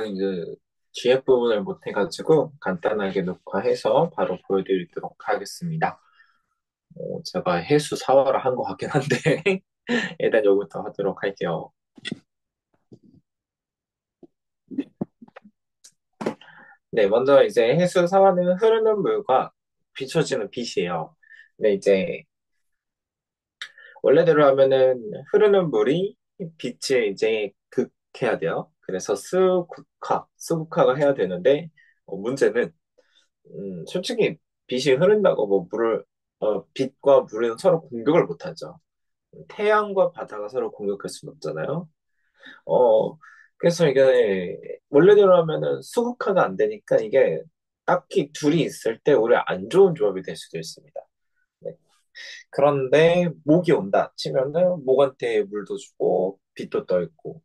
저는 이제 기획 부분을 못 해가지고 간단하게 녹화해서 바로 보여드리도록 하겠습니다. 제가 해수 사활을 한 것 같긴 한데 일단 여기부터 하도록 할게요. 네, 먼저 이제 해수 사활은 흐르는 물과 비춰지는 빛이에요. 근데 이제 원래대로 하면은 흐르는 물이 빛을 이제 극해야 돼요. 그래서 수극화가 해야 되는데 문제는 솔직히 빛이 흐른다고 뭐 빛과 물은 서로 공격을 못하죠. 태양과 바다가 서로 공격할 수는 없잖아요. 어, 그래서 이게 원래대로 하면은 수극화가 안 되니까 이게 딱히 둘이 있을 때 오히려 안 좋은 조합이 될 수도 있습니다. 네. 그런데 목이 온다 치면은 목한테 물도 주고 빛도 떠 있고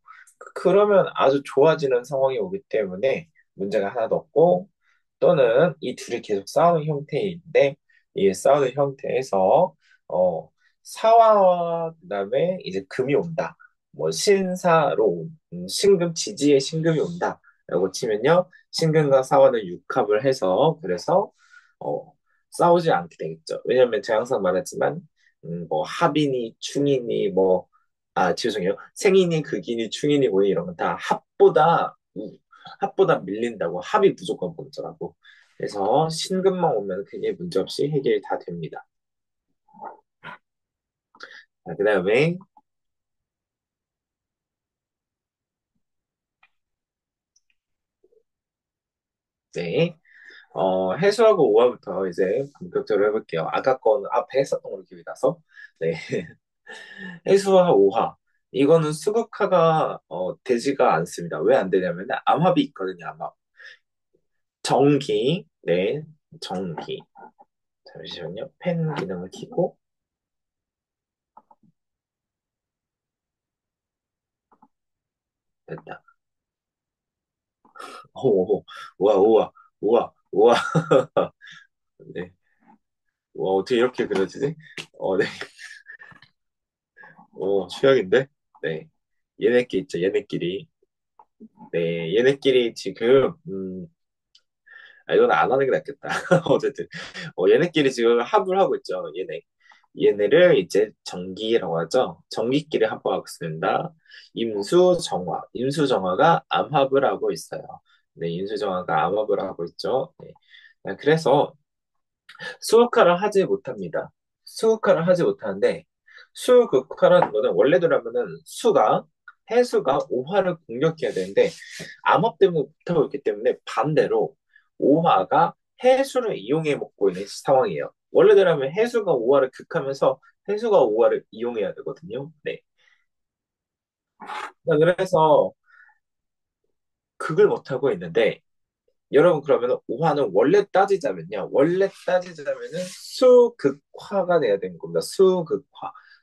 그러면 아주 좋아지는 상황이 오기 때문에 문제가 하나도 없고 또는 이 둘이 계속 싸우는 형태인데 이 싸우는 형태에서 어 사화와 그다음에 이제 금이 온다. 뭐 신사로 신금 지지의 신금이 온다라고 치면요. 신금과 사화는 육합을 해서 그래서 어 싸우지 않게 되겠죠. 왜냐하면 제가 항상 말했지만 뭐 합이니 충이니 뭐 죄송해요. 생이니 극이니 충이니 오니 이런 건 다 합보다 밀린다고 합이 무조건 먼저라고. 그래서 신금만 오면 그게 문제없이 해결이 다 됩니다. 그다음에 네. 해수하고 오화부터 이제 본격적으로 해볼게요. 아까 거는 앞에 했었던 걸로 기억이 나서. 네. 해수와 오화. 이거는 수극화가 되지가 않습니다. 왜 안 되냐면 암합이 있거든요. 암합. 정기. 네. 정기. 잠시만요. 펜 기능을 켜고 됐다. 오, 우와, 우와, 우와, 우와. 네. 와, 어떻게 이렇게 그려지지? 네. 취향인데? 네. 얘네끼리 있죠, 얘네끼리. 네, 얘네끼리 지금, 이건 안 하는 게 낫겠다. 어쨌든, 얘네끼리 지금 합을 하고 있죠, 얘네. 얘네를 이제 정기라고 하죠. 정기끼리 합하고 있습니다. 임수정화. 임수정화가 암합을 하고 있어요. 네, 임수정화가 암합을 하고 있죠. 네. 그래서 수극화를 하지 못합니다. 수극화를 하지 못하는데 수극화라는 거는 원래대로라면은 해수가 오화를 공격해야 되는데 암호 때문에 못하고 있기 때문에 반대로 오화가 해수를 이용해 먹고 있는 상황이에요. 원래대로라면 해수가 오화를 극하면서 해수가 오화를 이용해야 되거든요. 네. 그래서 극을 못하고 있는데 여러분 그러면 오화는 원래 따지자면은 수극화가 돼야 되는 겁니다.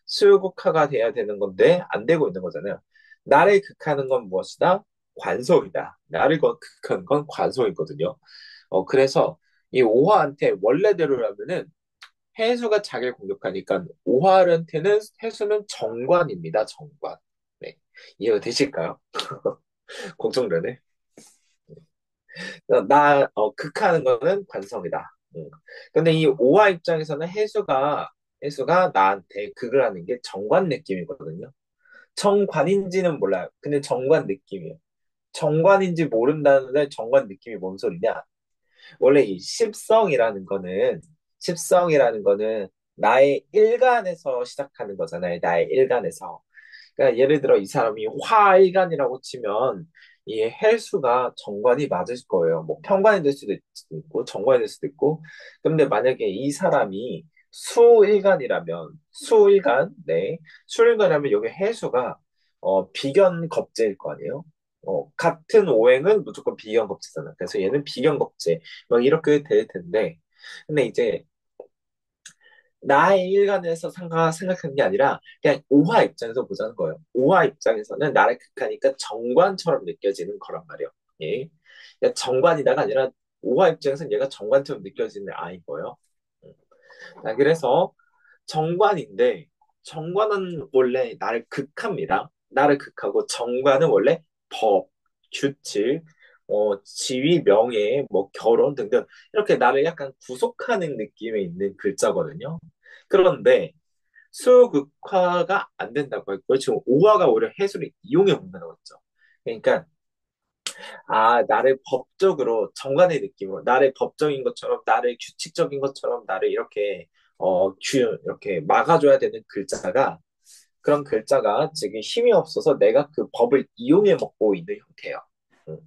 수극화가 돼야 되는 건데 안 되고 있는 거잖아요. 나를 극하는 건 무엇이다? 관성이다. 극하는 건 관성이거든요. 그래서 이 오화한테 원래대로라면은 해수가 자기를 공격하니까 오화한테는 해수는 정관입니다. 정관. 네. 이해가 되실까요? 걱정되네. 극하는 거는 관성이다. 근데 이 오화 입장에서는 해수가 나한테 극을 하는 게 정관 느낌이거든요. 정관인지는 몰라요. 근데 정관 느낌이에요. 정관인지 모른다는데 정관 느낌이 뭔 소리냐? 원래 이 십성이라는 거는 나의 일간에서 시작하는 거잖아요. 나의 일간에서. 그러니까 예를 들어 이 사람이 화일간이라고 치면 이 헬수가 정관이 맞을 거예요. 뭐 편관이 될 수도 있고 정관이 될 수도 있고. 근데 만약에 이 사람이 네, 수일간이라면 여기 해수가 비견겁제일 거 아니에요. 같은 오행은 무조건 비견겁제잖아. 그래서 얘는 비견겁제 막 이렇게 될 텐데, 근데 이제 나의 일관에서 생각한 게 아니라 그냥 오화 입장에서 보자는 거예요. 오화 입장에서는 나를 극하니까 정관처럼 느껴지는 거란 말이에요. 예. 그러니까 정관이다가 아니라 오화 입장에서는 얘가 정관처럼 느껴지는 아이인 거예요. 음. 그래서 정관인데 정관은 원래 나를 극합니다. 나를 극하고 정관은 원래 법, 규칙, 지위, 명예, 뭐 결혼 등등 이렇게 나를 약간 구속하는 느낌에 있는 글자거든요. 그런데 수극화가 안 된다고 했고요. 지금 오화가 오히려 해수를 이용해 본다고 했죠. 그러니까 나를 법적으로 정관의 느낌으로 나를 법적인 것처럼 나를 규칙적인 것처럼 나를 이렇게 이렇게 막아줘야 되는 글자가 그런 글자가 지금 힘이 없어서 내가 그 법을 이용해 먹고 있는 형태예요. 음.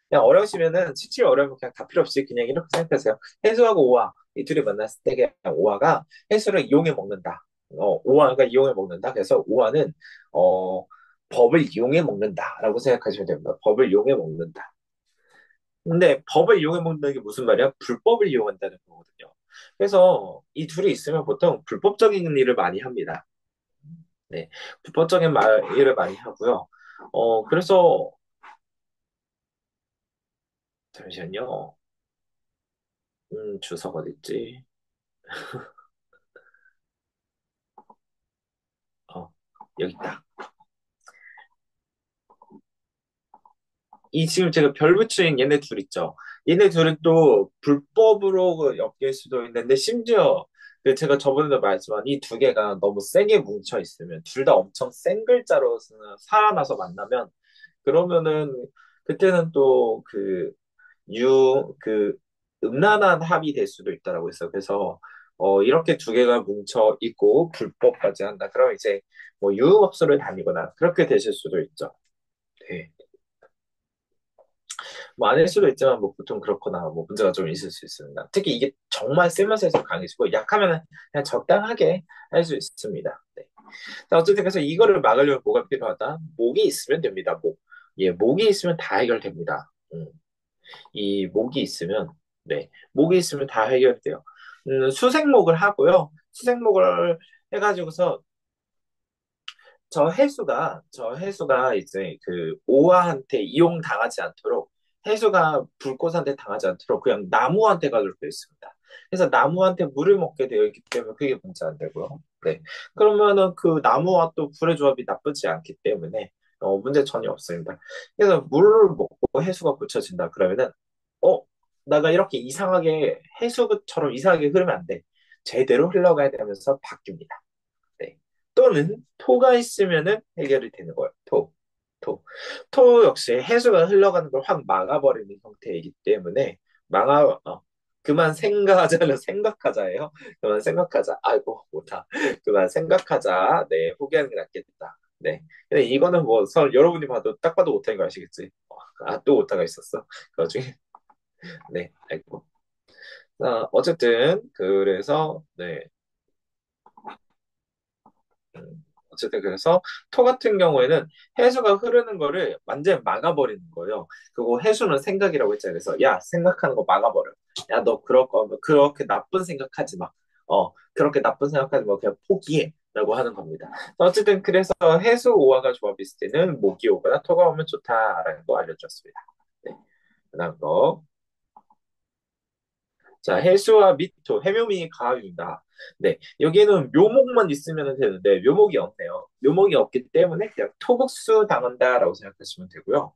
그냥 어려우시면은 치치 어려우면 그냥 다 필요 없이 그냥 이렇게 생각하세요. 해수하고 오화 이 둘이 만났을 때 그냥 오화가 해수를 이용해 먹는다. 오화가 이용해 먹는다. 그래서 오화는 어, 법을 이용해 먹는다라고 생각하시면 됩니다. 법을 이용해 먹는다. 근데 법을 이용해 먹는다는 게 무슨 말이야? 불법을 이용한다는 거거든요. 그래서 이 둘이 있으면 보통 불법적인 일을 많이 합니다. 네, 불법적인 일을 많이 하고요. 그래서 잠시만요. 주석 어디 있지? 어, 여기 있다. 이 지금 제가 별 붙인 얘네 둘 있죠. 얘네 둘은 또 불법으로 엮일 수도 있는데 심지어 그 제가 저번에도 말씀한 이 두 개가 너무 세게 뭉쳐 있으면 둘 다 엄청 센 글자로 살아나서 만나면 그러면은 그때는 또 그 음란한 합이 될 수도 있다라고 했어요. 그래서 이렇게 두 개가 뭉쳐 있고 불법까지 한다. 그럼 이제 뭐 유흥업소를 다니거나 그렇게 되실 수도 있죠. 네. 뭐 아닐 수도 있지만 뭐 보통 그렇거나 뭐 문제가 좀 있을 수 있습니다. 특히 이게 정말 쓰면서 해서 강해지고 약하면 그냥 적당하게 할 수 있습니다. 네. 자, 어쨌든 그래서 이거를 막으려면 뭐가 필요하다? 목이 있으면 됩니다. 목. 예, 목이 있으면 다 해결됩니다. 이 목이 있으면 네, 목이 있으면 다 해결돼요. 수생목을 하고요. 수생목을 해가지고서 저 해수가 이제 그 오화한테 이용당하지 않도록 해수가 불꽃한테 당하지 않도록 그냥 나무한테 가둘 수 있습니다. 그래서 나무한테 물을 먹게 되어 있기 때문에 그게 문제 안 되고요. 네. 그러면은 그 나무와 또 불의 조합이 나쁘지 않기 때문에 문제 전혀 없습니다. 그래서 물을 먹고 해수가 붙여진다 그러면은 어 내가 이렇게 이상하게 해수처럼 이상하게 흐르면 안 돼. 제대로 흘러가야 되면서 바뀝니다. 네. 또는 토가 있으면은 해결이 되는 거예요. 토. 토. 토 역시 해수가 흘러가는 걸 확 막아버리는 형태이기 때문에 그만 생각하자는 생각하자예요. 그만 생각하자. 아이고 못하. 그만 생각하자. 네, 포기하는 게 낫겠다. 네. 근데 이거는 뭐 여러분이 봐도 딱 봐도 못하는 거 아시겠지? 또 못하가 있었어. 그 중에 네, 아이고. 어쨌든 그래서 네. 어쨌든 그래서 토 같은 경우에는 해수가 흐르는 거를 완전히 막아버리는 거예요. 그리고 해수는 생각이라고 했잖아요. 그래서 야 생각하는 거 막아버려. 야 너 그럴 거 그렇게 나쁜 생각하지 마. 그렇게 나쁜 생각하지 마. 그냥 포기해. 라고 하는 겁니다. 어쨌든 그래서 해수 오화가 조합이 있을 때는 목이 오거나 토가 오면 좋다라는 거 알려줬습니다. 네. 그다음 거. 자, 해수와 미토, 해묘미 가입니다. 네, 여기는 묘목만 있으면 되는데 묘목이 없네요. 묘목이 없기 때문에 그냥 토국수 당한다라고 생각하시면 되고요.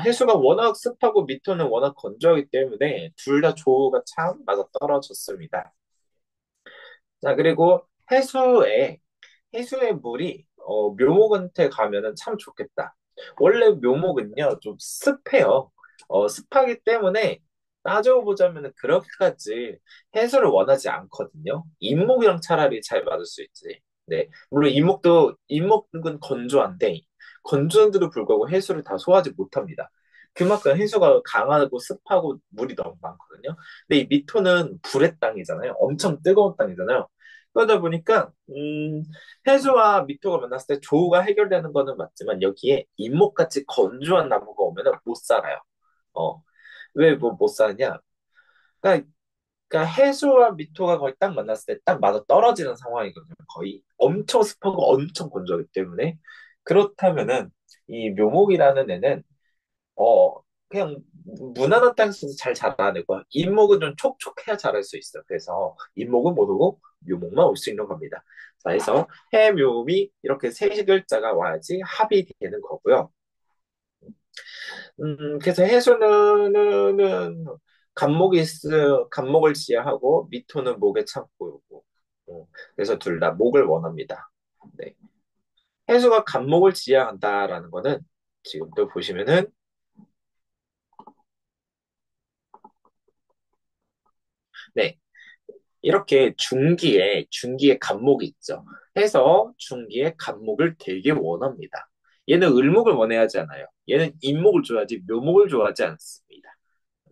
해수가 워낙 습하고 미토는 워낙 건조하기 때문에 둘 다 조우가 참 맞아 떨어졌습니다. 자, 그리고 해수의 물이 묘목한테 가면은 참 좋겠다. 원래 묘목은요 좀 습해요. 습하기 때문에 따져보자면 그렇게까지 해수를 원하지 않거든요. 인목이랑 차라리 잘 맞을 수 있지. 네, 물론 인목은 건조한데 건조한데도 불구하고 해수를 다 소화하지 못합니다. 그만큼 해수가 강하고 습하고 물이 너무 많거든요. 근데 이 미토는 불의 땅이잖아요. 엄청 뜨거운 땅이잖아요. 그러다 보니까 해수와 미토가 만났을 때 조우가 해결되는 거는 맞지만 여기에 인목같이 건조한 나무가 오면은 못 살아요. 어. 왜 뭐 못 사냐? 그러니까, 그러니까 해수와 미토가 거의 딱 만났을 때 딱 맞아 떨어지는 상황이거든요. 거의 엄청 습하고 엄청 건조하기 때문에 그렇다면은 이 묘목이라는 애는 그냥 무난한 땅에서 잘 자라내고 잇목은 좀 촉촉해야 자랄 수 있어요. 그래서 잇목은 못 오고 묘목만 올 수 있는 겁니다. 자, 그래서 해묘미 이렇게 세 글자가 와야지 합이 되는 거고요. 그래서 해수는 간목을 지향하고 미토는 목의 창고이고, 그래서 둘 다 목을 원합니다. 네. 해수가 간목을 지향한다라는 거는 지금 또 보시면은, 네. 이렇게 중기에 간목이 있죠. 해서 중기에 간목을 되게 원합니다. 얘는 을목을 원해야 하지 않아요. 얘는 인목을 좋아하지 묘목을 좋아하지 않습니다.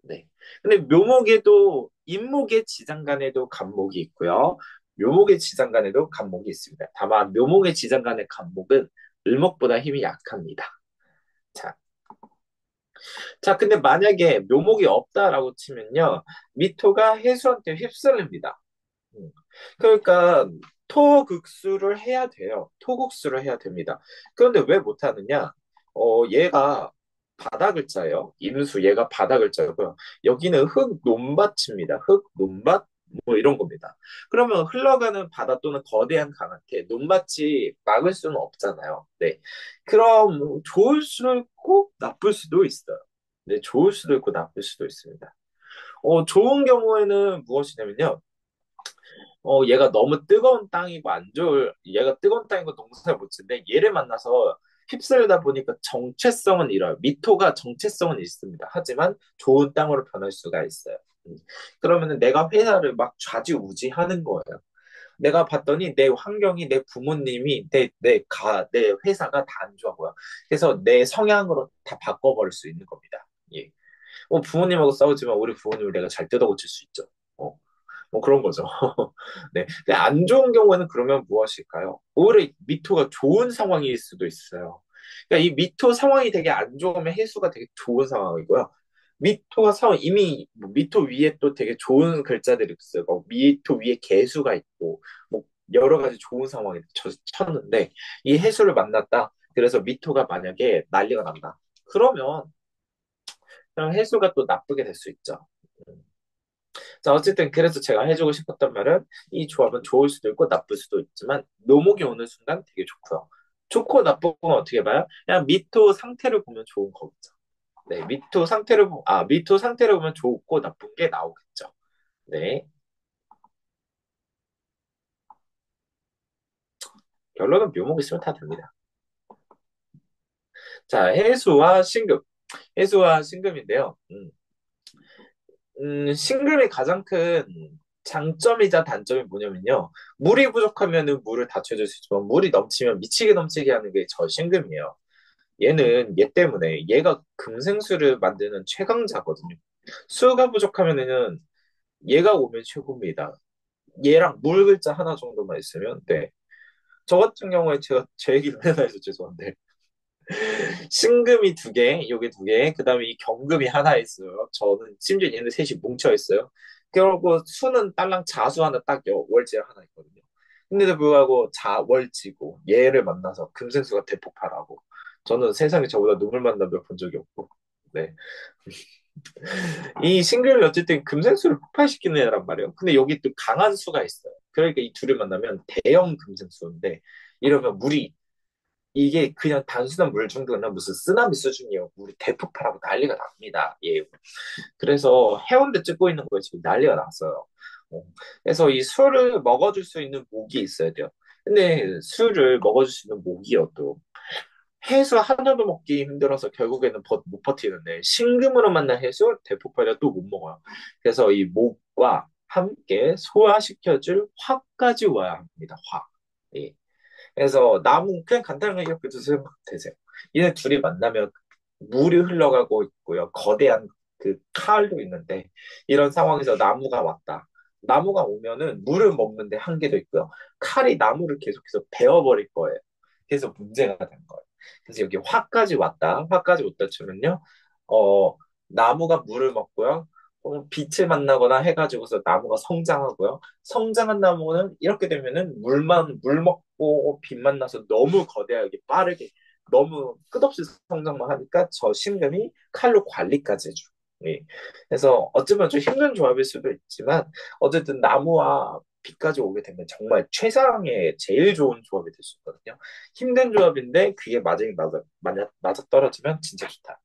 네. 근데 묘목에도 인목의 지장간에도 간목이 있고요. 묘목의 지장간에도 간목이 있습니다. 다만 묘목의 지장간의 간목은 을목보다 힘이 약합니다. 자, 자, 근데 만약에 묘목이 없다라고 치면요, 미토가 해수한테 휩쓸립니다. 음. 그러니까 토극수를 해야 돼요. 토국수를 해야 됩니다. 그런데 왜 못하느냐? 얘가 바다 글자예요. 임수 얘가 바다 글자고요. 여기는 흙 논밭입니다. 흙 논밭 뭐 이런 겁니다. 그러면 흘러가는 바다 또는 거대한 강한테 논밭이 막을 수는 없잖아요. 네. 그럼 좋을 수도 있고 나쁠 수도 있어요. 네, 좋을 수도 있고 나쁠 수도 있습니다. 좋은 경우에는 무엇이냐면요. 얘가 너무 뜨거운 땅이고 얘가 뜨거운 땅이고 농사를 못 짓는데 얘를 만나서 휩쓸다 보니까 정체성은 잃어요. 미토가 정체성은 있습니다. 하지만 좋은 땅으로 변할 수가 있어요. 음. 그러면은 내가 회사를 막 좌지우지하는 거예요. 내가 봤더니 내 환경이 내 부모님이 내 회사가 다 안 좋아 보여. 그래서 내 성향으로 다 바꿔버릴 수 있는 겁니다. 예. 부모님하고 싸우지만 우리 부모님을 내가 잘 뜯어고칠 수 있죠. 어. 뭐 그런 거죠. 네. 근데 안 좋은 경우에는 그러면 무엇일까요? 오히려 미토가 좋은 상황일 수도 있어요. 그러니까 이 미토 상황이 되게 안 좋으면 해수가 되게 좋은 상황이고요. 미토가 상황 이미 뭐 미토 위에 또 되게 좋은 글자들이 있어요. 미토 위에 개수가 있고 뭐 여러 가지 좋은 상황이 쳤는데 이 해수를 만났다. 그래서 미토가 만약에 난리가 난다. 그러면 그냥 해수가 또 나쁘게 될 수 있죠. 음. 자, 어쨌든 그래서 제가 해주고 싶었던 말은 이 조합은 좋을 수도 있고 나쁠 수도 있지만 묘목이 오는 순간 되게 좋고요. 좋고 나쁜 건 어떻게 봐요? 그냥 미토 상태를 보면 좋은 거겠죠. 네, 미토 상태를 보면 좋고 나쁜 게 나오겠죠. 네, 결론은 묘목 있으면 다 됩니다. 자, 해수와 신금인데요. 신금의 가장 큰 장점이자 단점이 뭐냐면요. 물이 부족하면은 물을 다 채워줄 수 있지만 물이 넘치면 미치게 넘치게 하는 게 저 신금이에요. 얘는 얘 때문에 얘가 금생수를 만드는 최강자거든요. 수가 부족하면은 얘가 오면 최고입니다. 얘랑 물 글자 하나 정도만 있으면 네. 저 같은 경우에 제가 제 얘기를 맨날 해서 죄송한데 신금이 두 개, 요게 두 개, 그 다음에 이 경금이 하나 있어요. 저는 심지어 얘네 셋이 뭉쳐 있어요. 그리고 수는 딸랑 자수 하나 딱 월지 하나 있거든요. 근데도 불구하고 월지고 얘를 만나서 금생수가 대폭발하고 저는 세상에 저보다 눈물 만난 별 본 적이 없고 네. 이 싱글이 어쨌든 금생수를 폭발시키는 애란 말이에요. 근데 여기 또 강한 수가 있어요. 그러니까 이 둘을 만나면 대형 금생수인데 이러면 물이 이게 그냥 단순한 물 정도나 무슨 쓰나미 수준이에요. 물이 대폭발하고 난리가 납니다. 예. 그래서 해운대 찍고 있는 거에 지금 난리가 났어요. 어. 그래서 이 술을 먹어줄 수 있는 목이 있어야 돼요. 근데 술을 먹어줄 수 있는 목이어도 해수 하나도 먹기 힘들어서 결국에는 못 버티는데 신금으로 만난 해수 대폭발이라 또 못 먹어요. 그래서 이 목과 함께 소화시켜줄 화까지 와야 합니다. 화. 예. 그래서 나무 그냥 간단하게 이렇게 생각하면 되세요. 얘네 둘이 만나면 물이 흘러가고 있고요. 거대한 그 칼도 있는데 이런 상황에서 나무가 왔다. 나무가 오면은 물을 먹는데 한계도 있고요. 칼이 나무를 계속해서 베어버릴 거예요. 그래서 문제가 된 거예요. 그래서 여기 화까지 왔다. 화까지 왔다 치면요. 어, 나무가 물을 먹고요. 빛을 만나거나 해가지고서 나무가 성장하고요. 성장한 나무는 이렇게 되면은 물 먹고 빛 만나서 너무 거대하게 빠르게 너무 끝없이 성장만 하니까 저 신금이 칼로 관리까지 해줘. 예. 그래서 어쩌면 좀 힘든 조합일 수도 있지만 어쨌든 나무와 빛까지 오게 되면 정말 최상의 제일 좋은 조합이 될 수 있거든요. 힘든 조합인데 그게 맞아 떨어지면 진짜 좋다.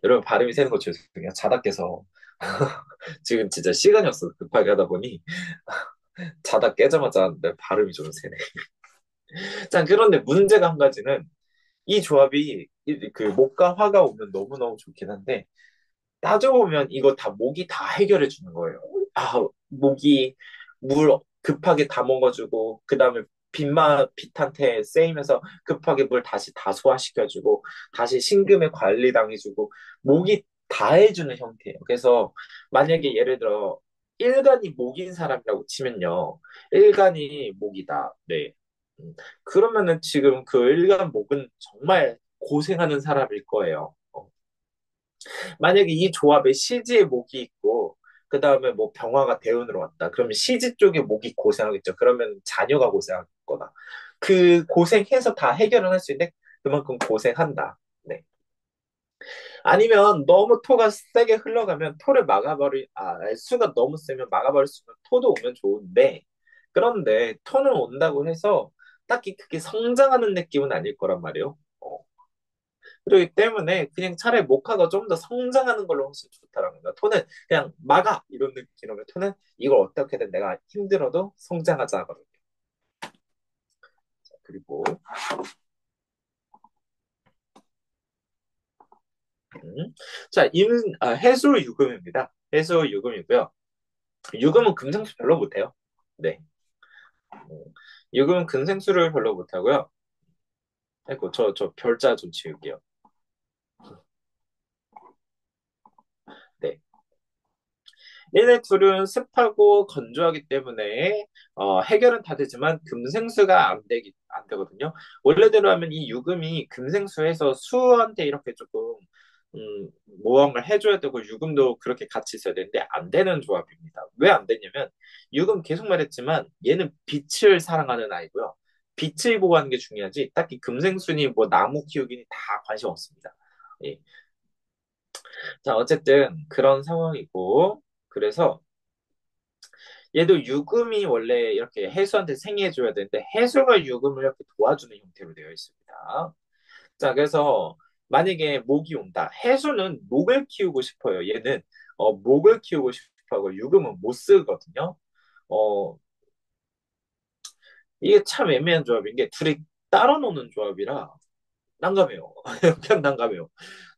여러분 발음이 새는 거 죄송해요. 자다 깨서 지금 진짜 시간이 없어서 급하게 하다 보니 자다 깨자마자 내 발음이 좀 새네. 자, 그런데 문제가 한 가지는 이 조합이 그 목과 화가 오면 너무너무 좋긴 한데 따져보면 이거 다 목이 다 해결해 주는 거예요. 아, 목이 물 급하게 다 먹어주고, 그 다음에 빛한테 쐬이면서 급하게 물 다시 다 소화시켜주고, 다시 심금에 관리당해주고, 목이 다 해주는 형태예요. 그래서 만약에 예를 들어, 일간이 목인 사람이라고 치면요. 일간이 목이다. 네. 음, 그러면은 지금 그 일간 목은 정말 고생하는 사람일 거예요. 만약에 이 조합에 시지에 목이 있고 그 다음에 뭐 병화가 대운으로 왔다. 그러면 시지 쪽에 목이 고생하겠죠. 그러면 자녀가 고생하거나 그 고생해서 다 해결을 할 수 있는데 그만큼 고생한다. 네. 아니면 너무 토가 세게 흘러가면 토를 수가 너무 세면 막아버릴 수 있는 토도 오면 좋은데 그런데 토는 온다고 해서 딱히 그게 성장하는 느낌은 아닐 거란 말이에요. 그렇기 때문에 그냥 차라리 모카가 좀 더 성장하는 걸로 훨씬 좋다라는 거야. 톤은 그냥 막아 이런 느낌이면 톤은 이걸 어떻게든 내가 힘들어도 성장하자 하거든요. 그리고 음. 자, 해수 유금입니다. 해수 유금이고요. 유금은 금생수 별로 못해요. 네. 음, 유금은 금생수를 별로 못하고요. 아이고 저 별자 좀 지울게요. 네. 얘네 둘은 습하고 건조하기 때문에 해결은 다 되지만 금생수가 안 되거든요. 원래대로 하면 이 유금이 금생수에서 수한테 이렇게 조금 음, 모험을 해줘야 되고 유금도 그렇게 같이 있어야 되는데 안 되는 조합입니다. 왜 안 되냐면 유금 계속 말했지만 얘는 빛을 사랑하는 아이고요. 빛을 보호하는 게 중요하지 딱히 금생수니 뭐 나무 키우기니 다 관심 없습니다. 예. 자, 어쨌든 그런 상황이고 그래서 얘도 유금이 원래 이렇게 해수한테 생해줘야 되는데 해수가 유금을 이렇게 도와주는 형태로 되어 있습니다. 자, 그래서 만약에 목이 온다. 해수는 목을 키우고 싶어요. 얘는 목을 키우고 싶어하고 유금은 못 쓰거든요. 어, 이게 참 애매한 조합인 게 둘이 따로 노는 조합이라 난감해요. 그냥 난감해요.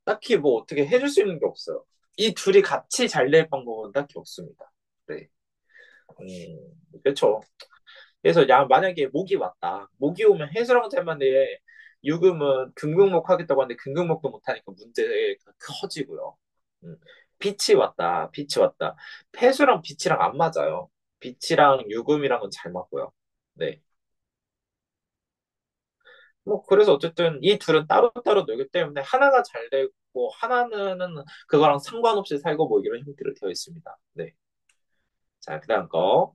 딱히 뭐 어떻게 해줄 수 있는 게 없어요. 이 둘이 같이 잘 될 방법은 딱히 없습니다. 네. 그렇죠. 그래서 만약에 목이 왔다. 목이 오면 해수랑 닮았는데 유금은 금극목 하겠다고 하는데 금극목도 못하니까 문제가 커지고요. 음, 빛이 왔다. 빛이 왔다. 해수랑 빛이랑 안 맞아요. 빛이랑 유금이랑은 잘 맞고요. 네. 뭐 그래서 어쨌든 이 둘은 따로따로 놀기 때문에 하나가 잘 되고 하나는 그거랑 상관없이 살고 뭐 이런 형태로 되어 있습니다. 네. 자, 그다음 거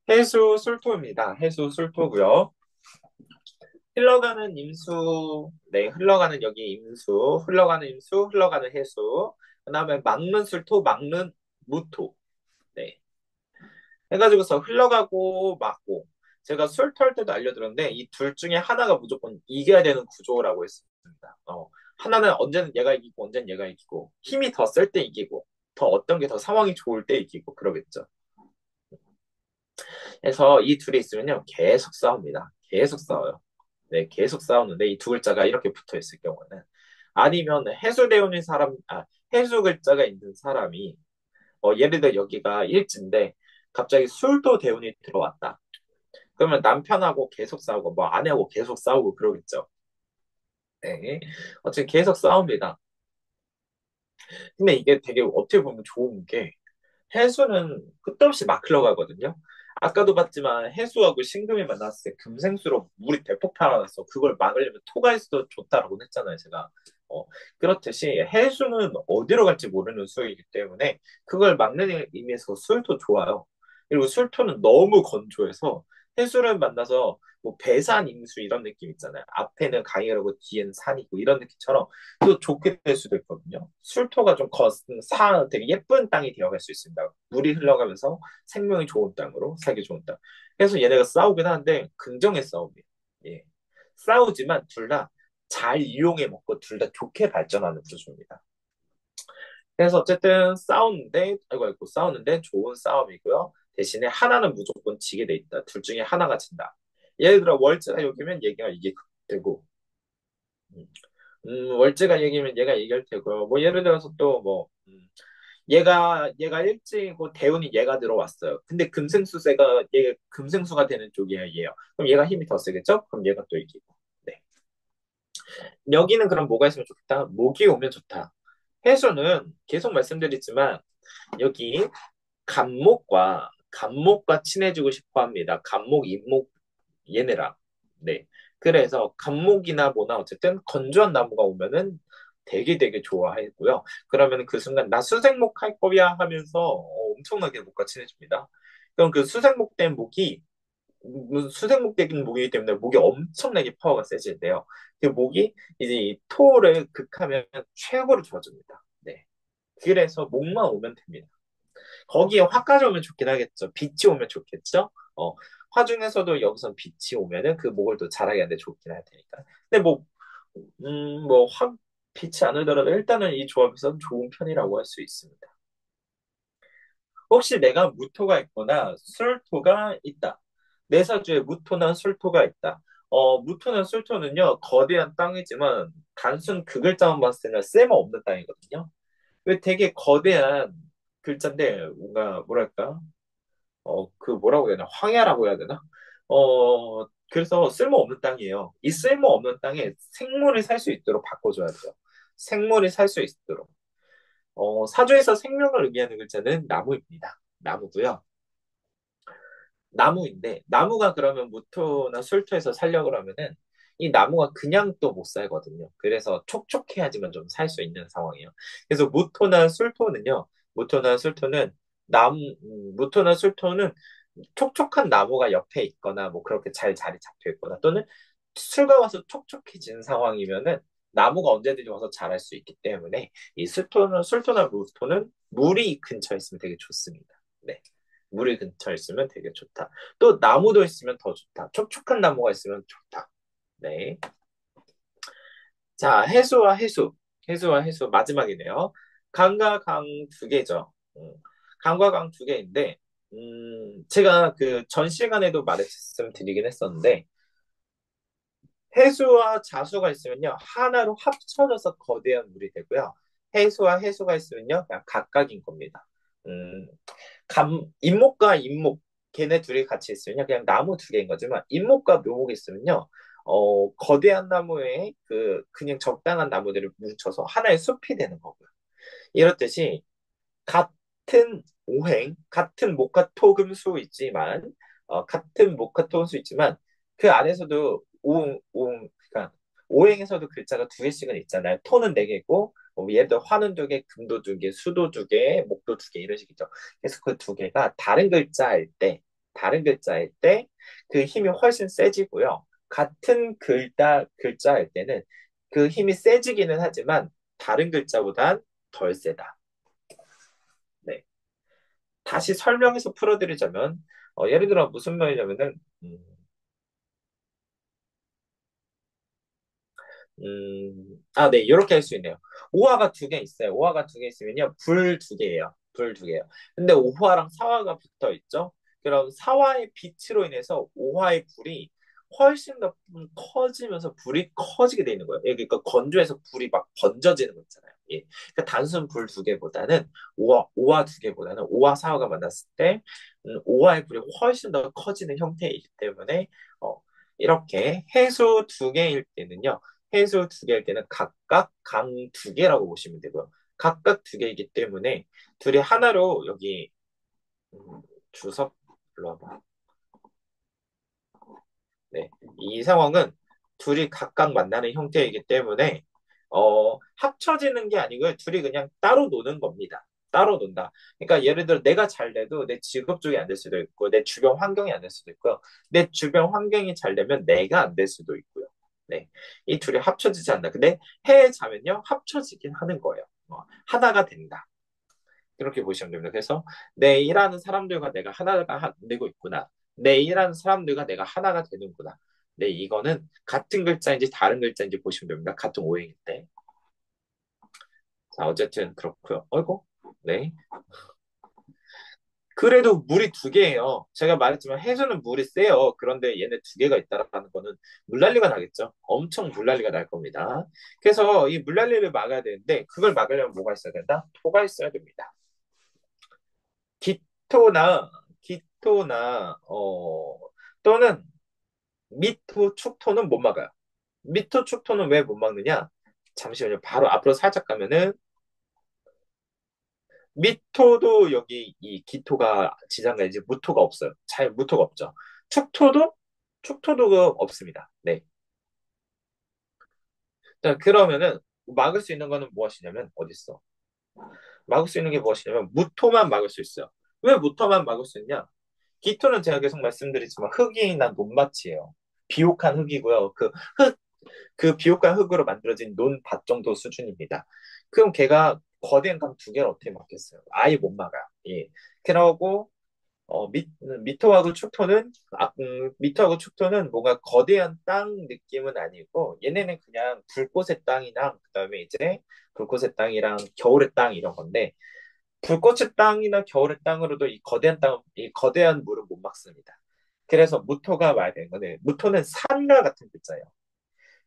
해수 술토입니다. 해수 술토고요. 흘러가는 임수, 네, 흘러가는 여기 임수, 흘러가는 임수, 흘러가는 해수, 그 다음에 막는 술토, 막는 무토, 네. 해가지고서 흘러가고 막고, 제가 술 털 때도 알려드렸는데, 이 둘 중에 하나가 무조건 이겨야 되는 구조라고 했습니다. 하나는 언제는 얘가 이기고, 언제는 얘가 이기고, 힘이 더 쓸 때 이기고, 더 어떤 게 더 상황이 좋을 때 이기고, 그러겠죠. 그래서 이 둘이 있으면요, 계속 싸웁니다. 계속 싸워요. 네, 계속 싸우는데 이 두 글자가 이렇게 붙어 있을 경우는 아니면 해수대운인 해수 글자가 있는 사람이 예를 들어 여기가 일진데 갑자기 술도 대운이 들어왔다. 그러면 남편하고 계속 싸우고 뭐 아내하고 계속 싸우고 그러겠죠. 네. 어쨌든 계속 싸웁니다. 근데 이게 되게 어떻게 보면 좋은 게 해수는 끝도 없이 막 흘러가거든요. 아까도 봤지만 해수하고 신금이 만났을 때 금생수로 물이 대폭 팔아났어. 그걸 막으려면 토가에서도 좋다라고 했잖아요, 제가. 어, 그렇듯이 해수는 어디로 갈지 모르는 수이기 때문에 그걸 막는 의미에서 술도 좋아요. 그리고 술토는 너무 건조해서 해수를 만나서 뭐 배산 임수 이런 느낌 있잖아요. 앞에는 강이라고 뒤에는 산이고 이런 느낌처럼 또 좋게 될 수도 있거든요. 술토가 되게 예쁜 땅이 되어갈 수 있습니다. 물이 흘러가면서 생명이 좋은 땅으로 살기 좋은 땅. 그래서 얘네가 싸우긴 하는데 긍정의 싸움이에요. 예. 싸우지만 둘 다 잘 이용해 먹고 둘 다 좋게 발전하는 구조입니다. 그래서 어쨌든 싸우는데, 아이고, 아이고, 싸우는데 좋은 싸움이고요. 대신에 하나는 무조건 지게 돼 있다. 둘 중에 하나가 진다. 예를 들어, 월즈가 여기면 얘가 이게 되고, 음, 월즈가 얘기면 얘가 얘기할 테고요. 뭐, 예를 들어서 또 뭐, 얘가 일찍고 대운이 얘가 들어왔어요. 근데 금생수세가 얘 금생수가 되는 쪽이에요, 얘요. 그럼 얘가 힘이 더 세겠죠? 그럼 얘가 또 이기고. 네. 여기는 그럼 뭐가 있으면 좋다? 목이 오면 좋다. 해수는 계속 말씀드리지만 여기 간목과 친해지고 싶어 합니다. 간목, 인목 얘네랑. 네. 그래서 간목이나 뭐나 어쨌든 건조한 나무가 오면은 되게 좋아했고요. 그러면 그 순간 나 수생목 할 거야 하면서 엄청나게 목과 친해집니다. 그럼 그 수생목 된 목이 수생목적인 목이기 때문에 목이 엄청나게 파워가 세지는데요. 그 목이 이제 이 토를 극하면 최고로 좋아집니다. 네. 그래서 목만 오면 됩니다. 거기에 화까지 오면 좋긴 하겠죠. 빛이 오면 좋겠죠. 화 중에서도 여기선 빛이 오면은 그 목을 또 자라게 하는데 좋긴 할 테니까. 근데 빛이 안 오더라도 일단은 이 조합에서는 좋은 편이라고 할 수 있습니다. 혹시 내가 무토가 있거나 술토가 있다. 내 사주에 무토나 술토가 있다. 무토나 술토는요, 거대한 땅이지만 단순 그 글자만 봤을 때는 쓸모없는 땅이거든요. 왜 되게 거대한 글자인데, 뭔가, 뭐랄까, 그 뭐라고 해야 되나, 황야라고 해야 되나? 그래서 쓸모없는 땅이에요. 이 쓸모없는 땅에 생물이 살 수 있도록 바꿔줘야 돼요. 생물이 살 수 있도록. 사주에서 생명을 의미하는 글자는 나무입니다. 나무고요. 나무인데 나무가 그러면 무토나 술토에서 살려고 그러면은 이 나무가 그냥 또 못 살거든요. 그래서 촉촉해야지만 좀 살 수 있는 상황이에요. 그래서 무토나 술토는 무토나 술토는 촉촉한 나무가 옆에 있거나 뭐 그렇게 잘 자리 잡혀 있거나 또는 술가 와서 촉촉해진 상황이면은 나무가 언제든지 와서 자랄 수 있기 때문에 이 술토나 무토는 물이 근처에 있으면 되게 좋습니다. 네. 물이 근처에 있으면 되게 좋다. 또 나무도 있으면 더 좋다. 촉촉한 나무가 있으면 좋다. 네. 자, 해수와 해수 마지막이네요. 강과 강 두 개죠. 강과 강 두 개인데 제가 그 전 시간에도 말씀드리긴 했었는데 해수와 자수가 있으면요 하나로 합쳐져서 거대한 물이 되고요. 해수와 해수가 있으면요 그냥 각각인 겁니다. 음, 잇목과 잇목 걔네 둘이 같이 있으면요 그냥 나무 두 개인 거지만 잇목과 묘목이 있으면요 거대한 나무에 그 그냥 적당한 나무들을 뭉쳐서 하나의 숲이 되는 거고요. 이렇듯이 같은 목화토금수 있지만 같은 목화토금수 있지만 그 안에서도 그러니까 오행에서도 글자가 두 개씩은 있잖아요. 토는 네 개고 예를 들어 화는 두 개, 금도 두 개, 수도 두 개, 목도 두 개 이런 식이죠. 그래서 그 두 개가 다른 글자일 때 그 힘이 훨씬 세지고요. 같은 글자일 때는 그 힘이 세지기는 하지만 다른 글자보단 덜 세다. 네. 다시 설명해서 풀어드리자면, 예를 들어 무슨 말이냐면은, 네, 이렇게 할 수 있네요. 오화가 두 개 있어요. 오화가 두 개 있으면요, 불 두 개예요. 불 두 개예요. 근데 오화랑 사화가 붙어 있죠? 그럼 사화의 빛으로 인해서 오화의 불이 훨씬 더 커지면서 불이 커지게 돼 있는 거예요. 예, 그러니까 건조해서 불이 막 번져지는 거 있잖아요. 예. 그러니까 단순 불 두 개보다는 오화 두 개보다는 오화 사화가 만났을 때 오화의 불이 훨씬 더 커지는 형태이기 때문에 어, 이렇게 해수 두 개일 때는요. 해수 두 개일 때는 각각 강 두 개라고 보시면 되고요. 각각 두 개이기 때문에 둘이 하나로 여기 주석 일로 와봐. 네, 이 상황은 둘이 각각 만나는 형태이기 때문에 합쳐지는 게 아니고요. 둘이 그냥 따로 노는 겁니다. 따로 논다. 그러니까 예를 들어 내가 잘 돼도 내 직업 쪽이 안 될 수도 있고 내 주변 환경이 안 될 수도 있고요. 내 주변 환경이 잘 되면 내가 안 될 수도 있고요. 네, 이 둘이 합쳐지지 않는다. 근데 해에 자면요 합쳐지긴 하는 거예요. 하나가 된다. 그렇게 보시면 됩니다. 그래서 내 일하는 사람들과 내가 하나가 되고 있구나. 내 일하는 사람들과 내가 하나가 되는구나. 네, 이거는 같은 글자인지 다른 글자인지 보시면 됩니다. 같은 오행일 때. 자, 어쨌든 그렇고요. 어이구. 네. 그래도 물이 두 개예요. 제가 말했지만 해수는 물이 세요. 그런데 얘네 두 개가 있다라는 거는 물난리가 나겠죠. 엄청 물난리가 날 겁니다. 그래서 이 물난리를 막아야 되는데 그걸 막으려면 뭐가 있어야 된다? 토가 있어야 됩니다. 기토나 기토나 또는 미토, 축토는 못 막아요. 미토, 축토는 왜 못 막느냐? 잠시만요. 바로 앞으로 살짝 가면은 미토도 여기 이 기토가 지장가 이제 무토가 없어요. 잘 무토가 없죠. 축토도 축토도 없습니다. 네. 자, 그러면은 막을 수 있는 거는 무엇이냐면 어디 있어? 막을 수 있는 게 무엇이냐면 무토만 막을 수 있어요. 왜 무토만 막을 수 있냐? 기토는 제가 계속 말씀드리지만 흙이나 논밭이에요. 비옥한 흙이고요. 그 비옥한 흙으로 만들어진 논밭 정도 수준입니다. 그럼 걔가 거대한 강 두 개를 어떻게 막겠어요? 아예 못 막아요. 예. 그러고 미터하고 축토는 미터하고 축토는 뭔가 거대한 땅 느낌은 아니고 얘네는 그냥 불꽃의 땅이랑 그다음에 이제 불꽃의 땅이랑 겨울의 땅 이런 건데 불꽃의 땅이나 겨울의 땅으로도 이 거대한 물은 못 막습니다. 그래서 무토가 말야 되는 거는 무토는 산과 같은 글자예요.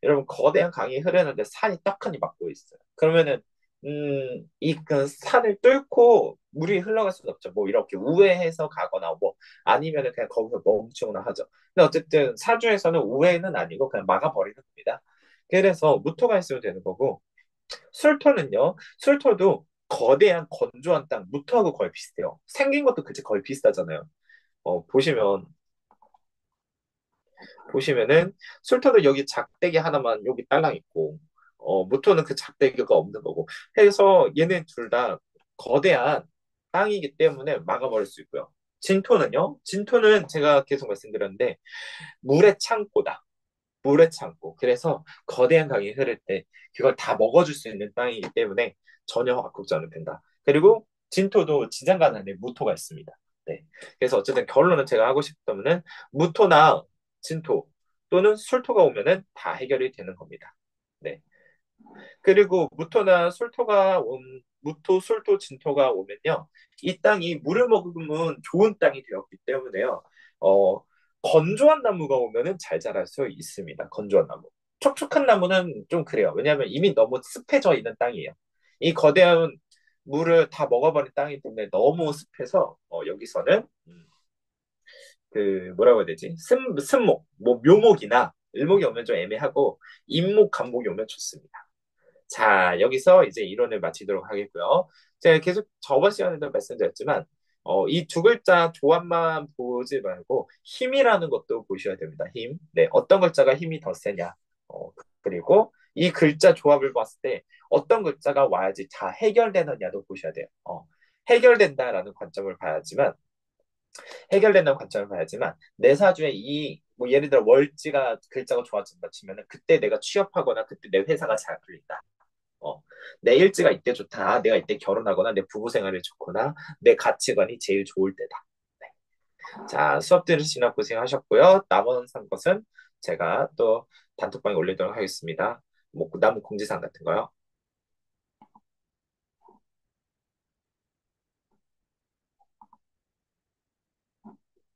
여러분 거대한 강이 흐르는데 산이 떡하니 막고 있어요. 그러면은 이 그 산을 뚫고 물이 흘러갈 수는 없죠. 뭐 이렇게 우회해서 가거나 뭐 아니면은 그냥 거기서 멈추거나 하죠. 근데 어쨌든 사주에서는 우회는 아니고 그냥 막아버리는 겁니다. 그래서 무토가 있으면 되는 거고 술토는요. 술토도 거대한 건조한 땅 무토하고 거의 비슷해요. 생긴 것도 그치 거의 비슷하잖아요. 보시면은 술토도 여기 작대기 하나만 여기 딸랑 있고 무토는 그 작대기가 없는 거고 해서 얘네 둘 다 거대한 땅이기 때문에 막아버릴 수 있고요. 진토는요? 진토는 제가 계속 말씀드렸는데 물의 창고다. 물의 창고. 그래서 거대한 강이 흐를 때 그걸 다 먹어줄 수 있는 땅이기 때문에 전혀 걱정 안 된다. 그리고 진토도 지장간 안에 무토가 있습니다. 네. 그래서 어쨌든 결론은 제가 하고 싶다면은 무토나 진토 또는 술토가 오면은 다 해결이 되는 겁니다. 네. 그리고 무토, 술토, 진토가 오면요. 이 땅이 물을 머금은 좋은 땅이 되었기 때문에요. 어, 건조한 나무가 오면은 잘 자랄 수 있습니다. 건조한 나무. 촉촉한 나무는 좀 그래요. 왜냐하면 이미 너무 습해져 있는 땅이에요. 이 거대한 물을 다 먹어버린 땅이기 때문에 너무 습해서 여기서는 그 뭐라고 해야 되지? 습목, 뭐 묘목이나 을목이 오면 좀 애매하고 임목, 간목이 오면 좋습니다. 자, 여기서 이제 이론을 마치도록 하겠고요. 제가 계속 저번 시간에도 말씀드렸지만, 이 두 글자 조합만 보지 말고 힘이라는 것도 보셔야 됩니다. 힘. 네, 어떤 글자가 힘이 더 세냐. 그리고 이 글자 조합을 봤을 때 어떤 글자가 와야지 다 해결되느냐도 보셔야 돼요. 해결된다라는 관점을 봐야지만 해결된다는 관점을 봐야지만 내 사주에 뭐 예를 들어 월지가 글자가 좋아진다 치면은 그때 내가 취업하거나 그때 내 회사가 잘 풀린다. 어, 내 일지가 이때 좋다. 내가 이때 결혼하거나 내 부부 생활이 좋거나 내 가치관이 제일 좋을 때다. 네. 자, 수업 들으시느라 고생하셨고요. 남은 것은 제가 또 단톡방에 올리도록 하겠습니다. 뭐 나무 공지사항 같은 거요.